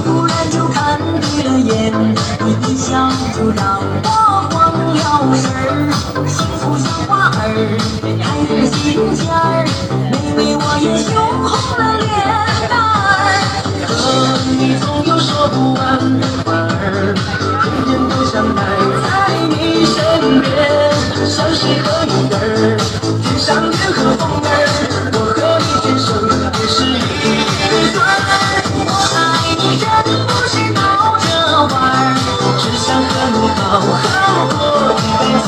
突然就看对了眼，你一笑就让我慌了神儿。幸福像花儿开在心间儿，每每我也羞红了脸蛋儿。和你总有说不完的话儿，天天都想待在你身边，像水和鱼儿，天上月和风儿，我和你天生也是一对儿。我爱你真不是闹着玩儿，只想和你好好过一辈子。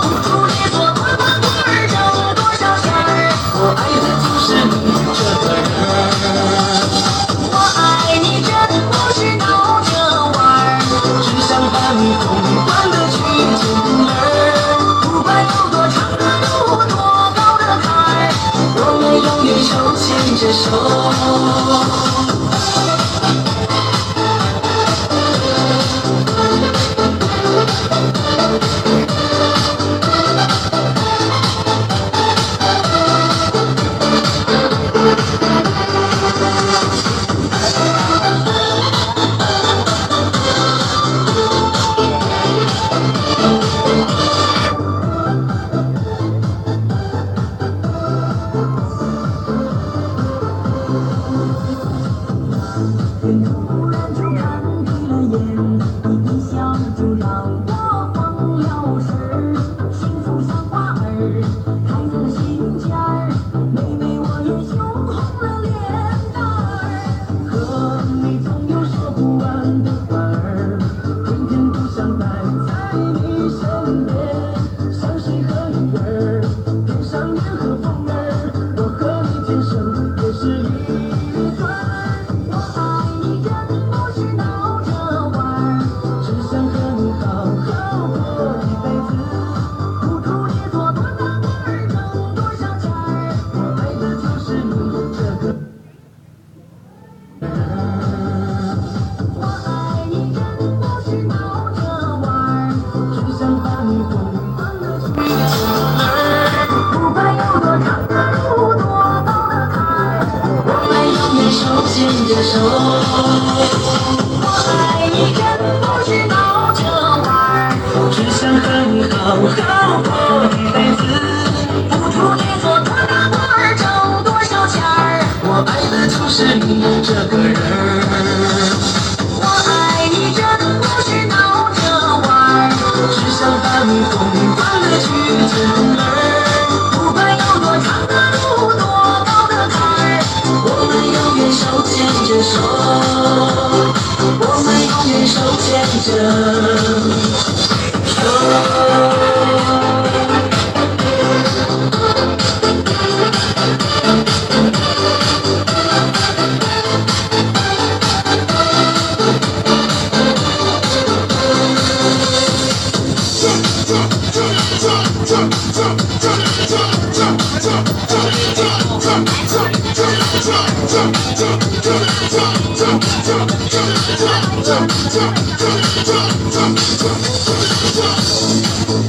付出你做多大官儿，挣多少钱儿，我爱的就是你这个人。我爱你真不是闹着玩儿，只想把你痛快的去进门。不管有多长的路，多高的坎儿，我们永远手牵着手。突然就看对了眼，你一笑就让我慌了神儿。幸福像花儿开在心间儿，每每我也羞红了脸蛋儿。和你总有说不完的话儿，天天都想待在你身边，像水和鱼儿，天上月和风儿，我和你天生也是一对儿。我爱你真不是闹着玩儿，只想和你好好过一辈子。付出你做多大官儿，挣多少钱儿，我爱的就是你这个人。我爱你真不是闹着玩儿，只想把你痛快的去进门。不管有多长的路，多高的坎儿，我们永远手牵着手。我爱你真不是闹着玩儿，只想和你好好过一辈子。付出你做多大官儿，挣多少钱儿，我爱的就是你这个人。我爱你真不是闹着玩儿，只想把你痛快的去进门。不管有多长的路，多高的坎儿，我们永远手牵着手，我们永远手牵着手。